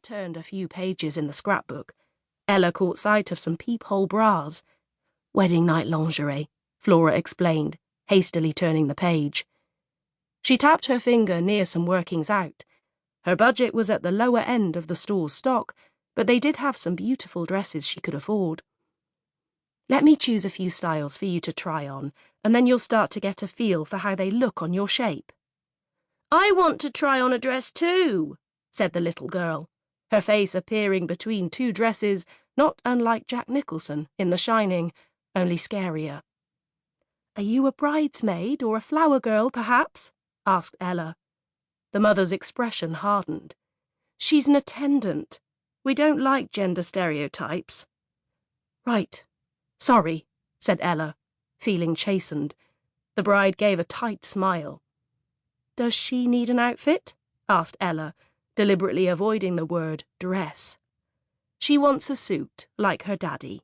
turned a few pages in the scrapbook, Ella caught sight of some peephole bras. "Wedding night lingerie," Flora explained, hastily turning the page. She tapped her finger near some workings out. Her budget was at the lower end of the store's stock, but they did have some beautiful dresses she could afford. "Let me choose a few styles for you to try on, and then you'll start to get a feel for how they look on your shape." "I want to try on a dress too," said the little girl, her face appearing between two dresses not unlike Jack Nicholson in The Shining, only scarier. "Are you a bridesmaid or a flower girl, perhaps?" asked Ella. The mother's expression hardened. "She's an attendant. We don't like gender stereotypes." "Right. Sorry," said Ella, feeling chastened. The bride gave a tight smile. "Does she need an outfit?" asked Ella, deliberately avoiding the word dress. "She wants a suit, like her daddy."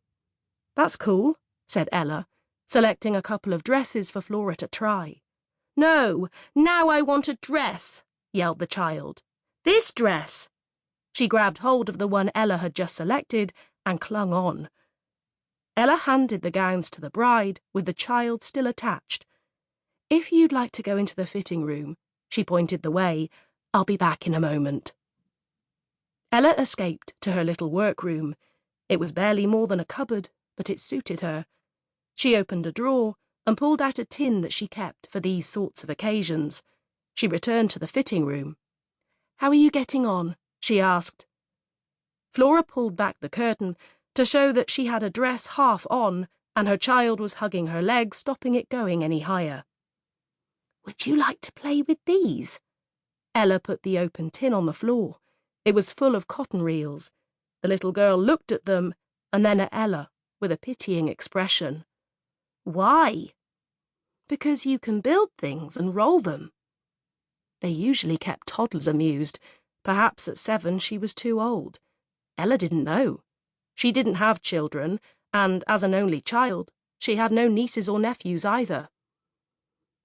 "That's cool," said Ella, selecting a couple of dresses for Flora to try. "No, now I want a dress," yelled the child. "This dress." She grabbed hold of the one Ella had just selected and clung on. Ella handed the gowns to the bride, with the child still attached. "If you'd like to go into the fitting room," she pointed the way, "I'll be back in a moment." Ella escaped to her little workroom. It was barely more than a cupboard, but it suited her. She opened a drawer and pulled out a tin that she kept for these sorts of occasions. She returned to the fitting room. "How are you getting on?" she asked. Flora pulled back the curtain to show that she had a dress half on, and her child was hugging her leg, stopping it going any higher. "Would you like to play with these?" Ella put the open tin on the floor. It was full of cotton reels. The little girl looked at them, and then at Ella, with a pitying expression. "Why?" "Because you can build things and roll them." They usually kept toddlers amused. Perhaps at 7 she was too old. Ella didn't know. She didn't have children, and as an only child, she had no nieces or nephews either.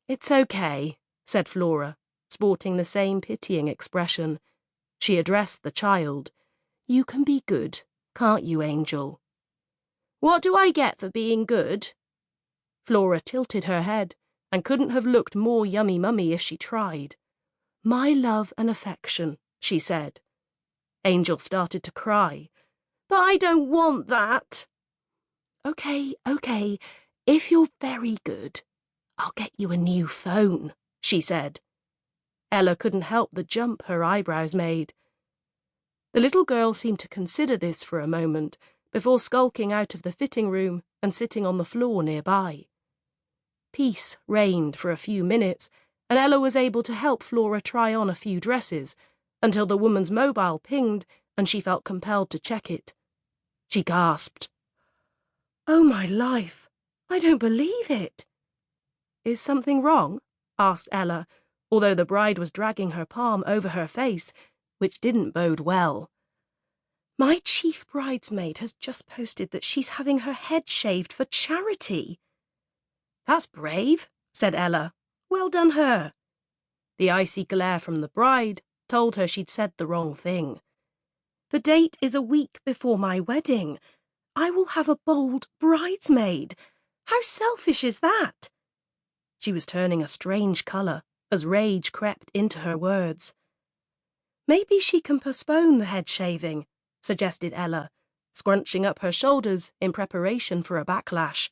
"It's okay," said Flora, sporting the same pitying expression. She addressed the child. "You can be good, can't you, Angel?" "What do I get for being good?" Flora tilted her head and couldn't have looked more yummy-mummy if she tried. "My love and affection," she said. Angel started to cry. "But I don't want that." Okay. If you're very good, I'll get you a new phone," she said. Ella couldn't help the jump her eyebrows made. The little girl seemed to consider this for a moment before skulking out of the fitting room and sitting on the floor nearby. Peace reigned for a few minutes, and Ella was able to help Flora try on a few dresses until the woman's mobile pinged and she felt compelled to check it. She gasped. "Oh, my life! I don't believe it!" "Is something wrong?" asked Ella, although the bride was dragging her palm over her face, which didn't bode well. "My chief bridesmaid has just posted that she's having her head shaved for charity." "That's brave," said Ella. "Well done her." The icy glare from the bride told her she'd said the wrong thing. "The date is a week before my wedding. I will have a bold bridesmaid. How selfish is that?" She was turning a strange colour as rage crept into her words. "Maybe she can postpone the head shaving," suggested Ella, scrunching up her shoulders in preparation for a backlash.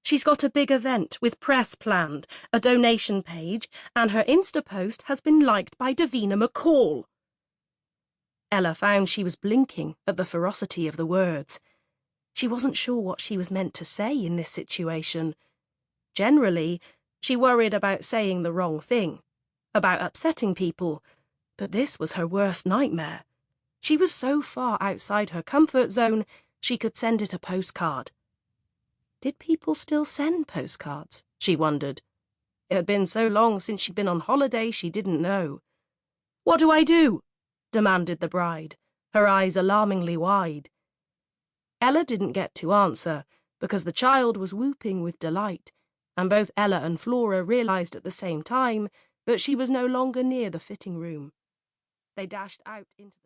"She's got a big event with press planned, a donation page, and her Insta post has been liked by Davina McCall." Ella found she was blinking at the ferocity of the words. She wasn't sure what she was meant to say in this situation. Generally, she worried about saying the wrong thing, about upsetting people, but this was her worst nightmare. She was so far outside her comfort zone, she could send it a postcard. Did people still send postcards? She wondered. It had been so long since she'd been on holiday, she didn't know. "What do I do?" demanded the bride, her eyes alarmingly wide. Ella didn't get to answer, because the child was whooping with delight, and both Ella and Flora realised at the same time that she was no longer near the fitting room. They dashed out into the